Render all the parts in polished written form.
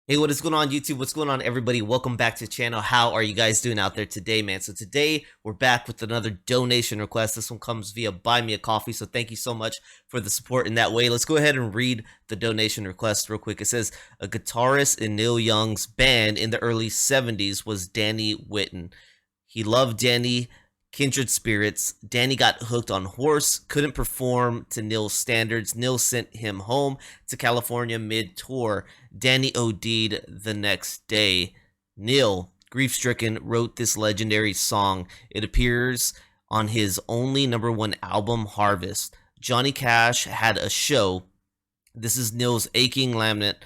Hey, what is going on, YouTube? What's going on, everybody? Welcome back to the channel. How are you guys doing out there today, man? So today we're back with another donation request. This one comes via Buy Me a Coffee, so thank you so much for the support in that way. Let's go ahead and read the donation request real quick. It says, a guitarist in Neil Young's band in the early 70s was Danny Whitten. He loved Danny, kindred spirits. Danny got hooked on Horse, couldn't perform to Neil's standards. Neil sent him home to California mid-tour. Danny OD'd the next day. Neil, grief-stricken, wrote this legendary song. It appears on his only #1 album, Harvest. Johnny Cash had a show. This is Neil's aching lament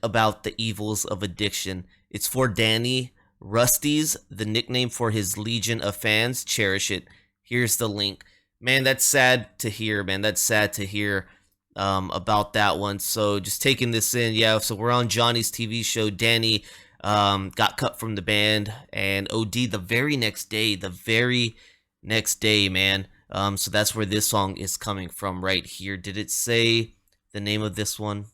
about the evils of addiction. It's for Danny. Rusty's, the nickname for his legion of fans. Cherish it. Here's the link. Man, that's sad to hear, man. That's sad to hear about that one. So just taking this in, yeah, so we're on Johnny's TV show. Danny got cut from the band and OD'd the very next day, man. So that's where this song is coming from right here. Did it say the name of this one?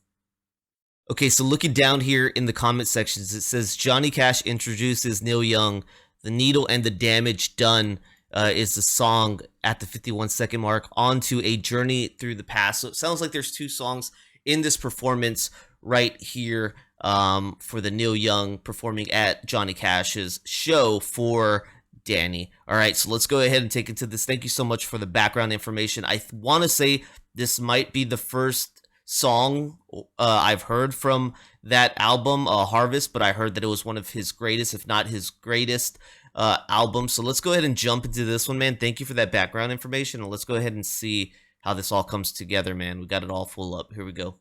Okay, so looking down here in the comment sections, it says Johnny Cash introduces Neil Young. The Needle and the Damage Done is the song at the 51-second mark. On to A Journey Through the Past. So it sounds like there's two songs in this performance right here for the Neil Young performing at Johnny Cash's show for Danny. All right, so let's go ahead and take it to this. Thank you so much for the background information. I want to say this might be the first song I've heard from that album, Harvest, but I heard that it was one of his greatest, if not his greatest album. So let's go ahead and jump into this one, man. Thank you for that background information, and let's go ahead and see how this all comes together, man. We got it all full up. Here we go.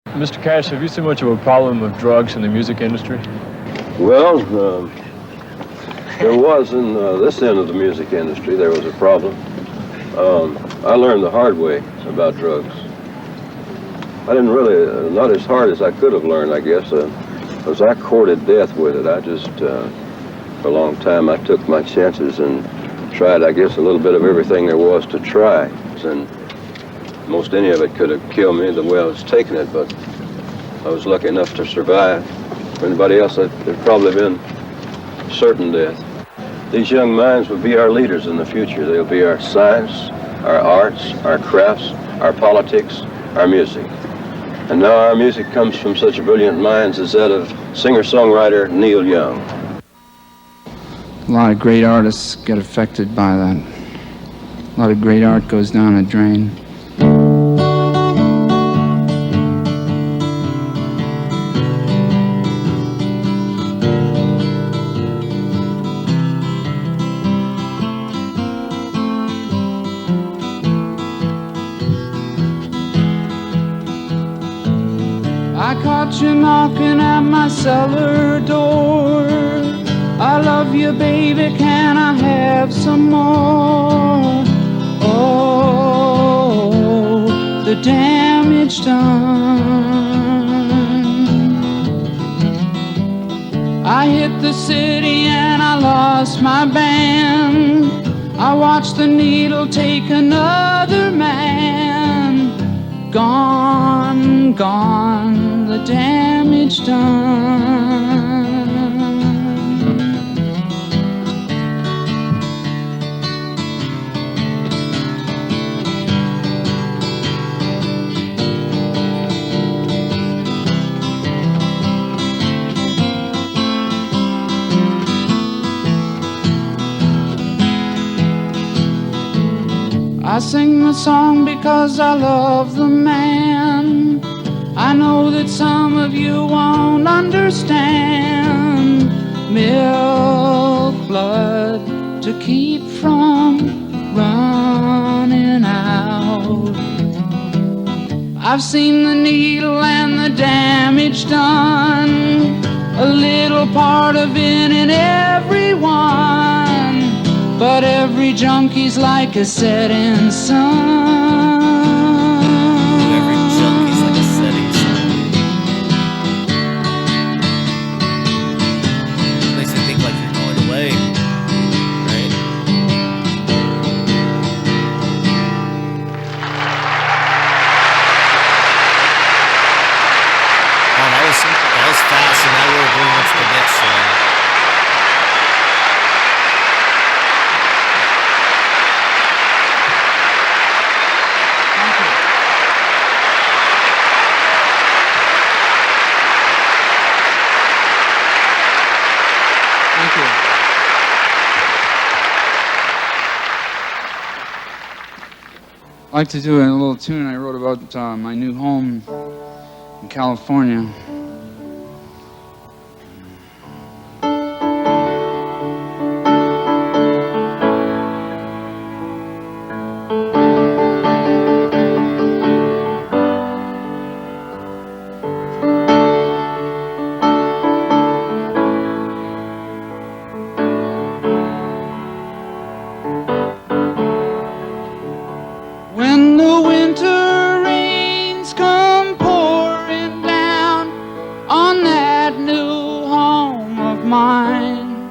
Mr. Cash, have you seen much of a problem with drugs in the music industry? Well, there was in this end of the music industry, there was a problem. I learned the hard way about drugs. I didn't really, not as hard as I could have learned, I guess, because I courted death with it. I just, for a long time, I took my chances and tried, I guess, a little bit of everything there was to try. And most any of it could have killed me the way I was taking it, but I was lucky enough to survive. For anybody else, there'd probably been certain death. These young minds would be our leaders in the future. They'll be our science, our arts, our crafts, our politics, our music. And now our music comes from such brilliant minds as that of singer-songwriter Neil Young. A lot of great artists get affected by that. A lot of great art goes down a drain. I caught you knocking at my cellar door. I love you, baby, can I have some more? Oh, the damage done. I hit the city and I lost my band. I watched the needle take another man. Gone, gone, the damage done. I sing the song because I love the man. I know that some of you won't understand. Milk, blood to keep from running out. I've seen the needle and the damage done. A little part of it in everyone. But every junkie's like a setting sun. Every junkie's like a setting sun. Makes me think like you're going away, right? Oh, that was That was fast, and now we're going on to the next song. Thank you. I'd like to do a little tune I wrote about my new home in California. When the winter rains come pouring down on that new home of mine,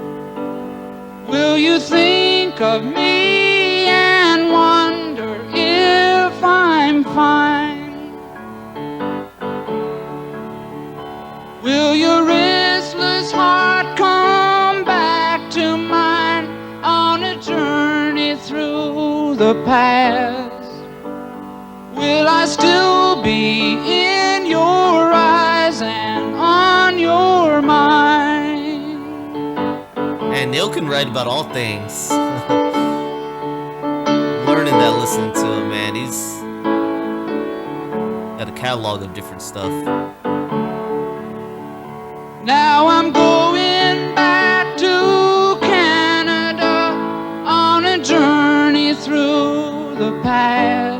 will you think of me and wonder if I'm fine? Will your restless heart come back to mine on a journey through the past? Will I still be in your eyes and on your mind? And Neil can write about all things. Learning that, listening to him, man. He's got a catalog of different stuff. Now I'm going back to Canada on a journey through the past.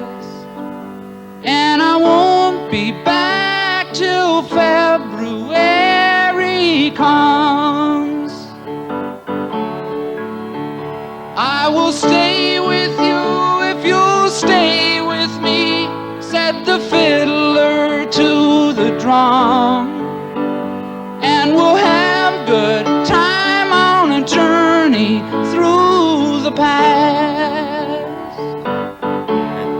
And I won't be back till February comes. I will stay with you if you'll stay with me, said the fiddler to the drum. And we'll have good time on a journey through the past.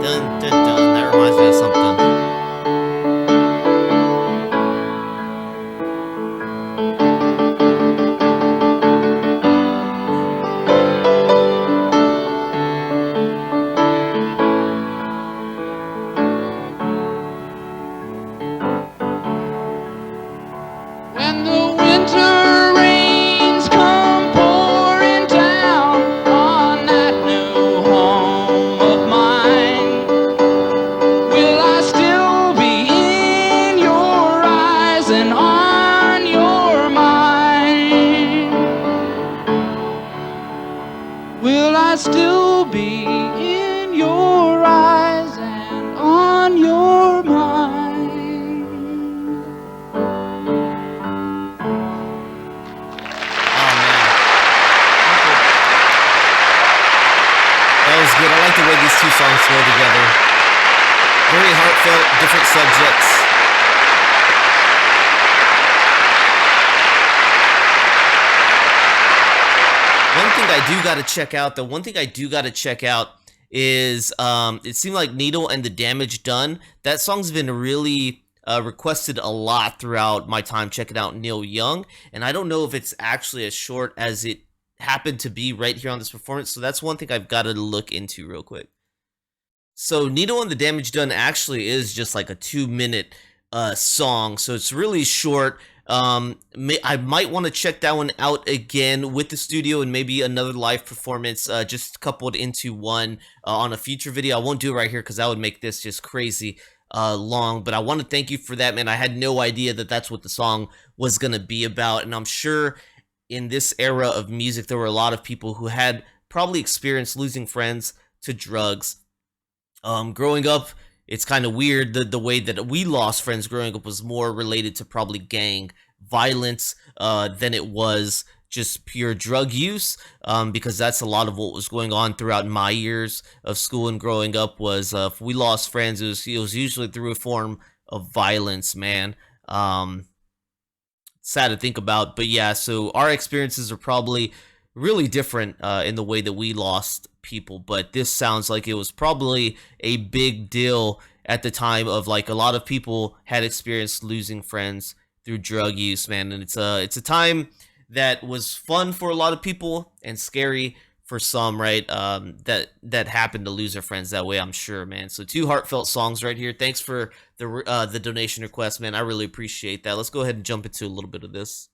Dun, dun, dun. That reminds me of something. When the winter rains come pouring down on that new home of mine, will I still be in your eyes and on your mind? Will I still be in your eyes and on your mind? That was good. I like the way these two songs go together. Very heartfelt, different subjects. One thing I do gotta check out, though, is it seemed like Needle and the Damage Done. That song's been really requested a lot throughout my time checking out Neil Young, and I don't know if it's actually as short as it happened to be right here on this performance, so that's one thing I've got to look into real quick. So Needle and the Damage Done actually is just like a 2-minute song, so it's really short. I might want to check that one out again with the studio and maybe another live performance just coupled into one on a future video. I won't do it right here because that would make this just crazy long, but I want to thank you for that, man. I had no idea that that's what the song was going to be about, and I'm sure in this era of music there were a lot of people who had probably experienced losing friends to drugs. Growing up, it's kind of weird. The way that we lost friends growing up was more related to probably gang violence than it was just pure drug use, because that's a lot of what was going on throughout my years of school and growing up. Was if we lost friends, it was usually through a form of violence, man. Sad to think about, but yeah, so our experiences are probably really different in the way that we lost people, but this sounds like it was probably a big deal at the time of, like, a lot of people had experienced losing friends through drug use, man. And it's a time that was fun for a lot of people and scary for some, right? That happened to lose their friends that way, I'm sure, man. So 2 heartfelt songs right here. Thanks for the donation request, man. I really appreciate that. Let's go ahead and jump into a little bit of this.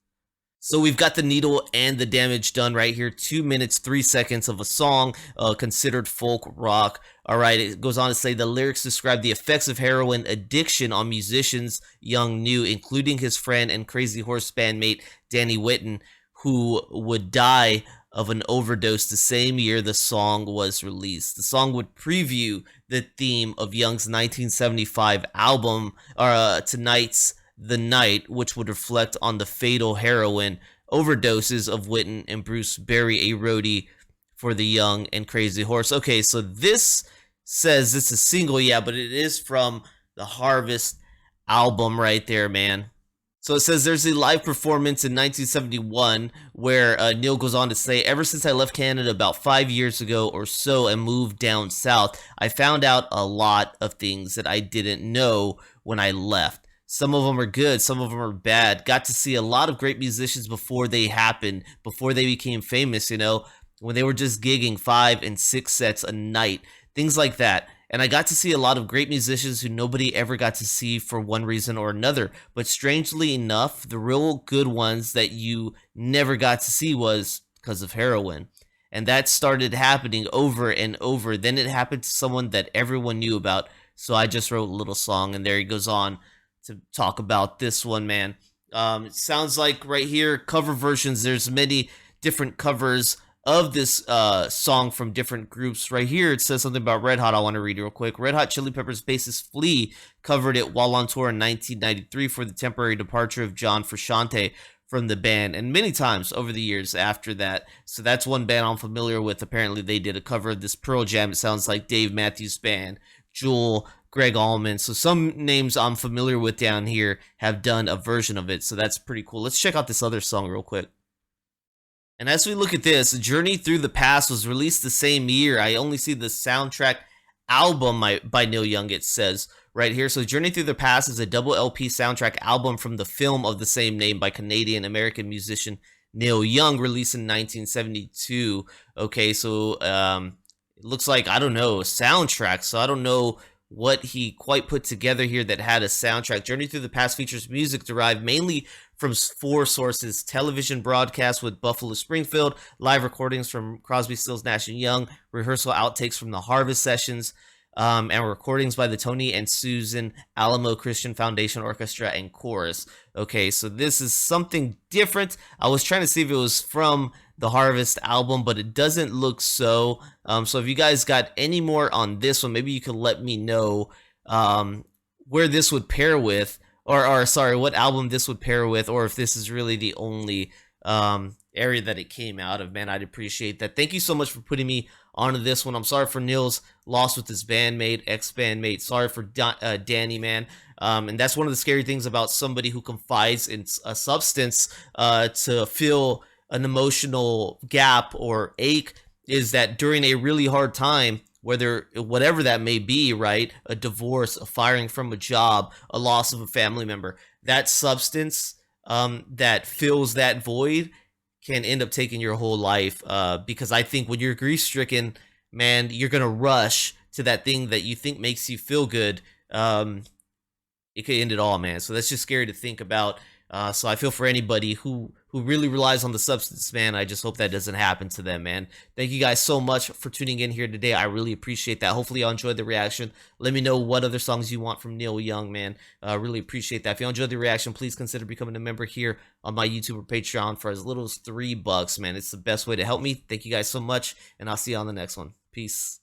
So we've got the needle and the damage done right here. 2 minutes, 3 seconds of a song considered folk rock. All right, it goes on to say the lyrics describe the effects of heroin addiction on musicians Young knew, including his friend and Crazy Horse bandmate Danny Whitten, who would die of an overdose the same year the song was released. The song would preview the theme of Young's 1975 album, Tonight's the Night, which would reflect on the fatal heroin overdoses of Whitten and Bruce Berry, a roadie for the Young and Crazy Horse. Okay, so this says it's a single, yeah, but it is from the Harvest album right there, man. So it says there's a live performance in 1971 where Neil goes on to say, ever since I left Canada about 5 years ago or so and moved down south, I found out a lot of things that I didn't know when I left. Some of them are good, some of them are bad. Got to see a lot of great musicians before they happened, before they became famous, you know, when they were just gigging 5 and 6 sets a night, things like that. And I got to see a lot of great musicians who nobody ever got to see for one reason or another. But strangely enough, the real good ones that you never got to see was because of heroin. And that started happening over and over. Then it happened to someone that everyone knew about. So I just wrote a little song, and there he goes on to talk about this one, man. It sounds like right here, cover versions, there's many different covers of this song from different groups. Right here, it says something about Red Hot. I want to read it real quick. Red Hot Chili Peppers bassist Flea covered it while on tour in 1993 for the temporary departure of John Frusciante from the band, and many times over the years after that. So that's one band I'm familiar with. Apparently, they did a cover of this Pearl Jam. It sounds like Dave Matthews Band, Jewel, Greg Allman. So some names I'm familiar with down here have done a version of it. So that's pretty cool. Let's check out this other song real quick. And as we look at this, Journey Through the Past was released the same year. I only see the soundtrack album by Neil Young, it says right here. So Journey Through the Past is a double LP soundtrack album from the film of the same name by Canadian-American musician Neil Young, released in 1972. Okay, so it looks like, I don't know, a soundtrack. So I don't know what he quite put together here that had a soundtrack. Journey Through the Past features music derived mainly from 4 sources: television broadcasts with Buffalo Springfield, live recordings from Crosby, Stills, Nash & Young, rehearsal outtakes from the Harvest sessions, and recordings by the Tony and Susan Alamo Christian Foundation Orchestra and Chorus. Okay, so this is something different. I was trying to see if it was from the Harvest album, but it doesn't look so. So if you guys got any more on this one, maybe you could let me know where this would pair with, or sorry, what album this would pair with, or if this is really the only area that it came out of. Man, I'd appreciate that. Thank you so much for putting me onto this one. I'm sorry for Neil's loss with his bandmate, ex-bandmate. Sorry for Danny, man. And that's one of the scary things about somebody who confides in a substance to fill an emotional gap or ache, is that during a really hard time, whatever that may be, right? A divorce, a firing from a job, a loss of a family member, that substance that fills that void can end up taking your whole life. Because I think when you're grief-stricken, man, you're gonna rush to that thing that you think makes you feel good. It could end it all, man. So that's just scary to think about. So I feel for anybody who really relies on the substance, man. I just hope that doesn't happen to them, man. Thank you guys so much for tuning in here today. I really appreciate that. Hopefully y'all enjoyed the reaction. Let me know what other songs you want from Neil Young, man. Really appreciate that. If you enjoyed the reaction, please consider becoming a member here on my YouTube or Patreon for as little as $3, man. It's the best way to help me. Thank you guys so much, and I'll see you on the next one. Peace.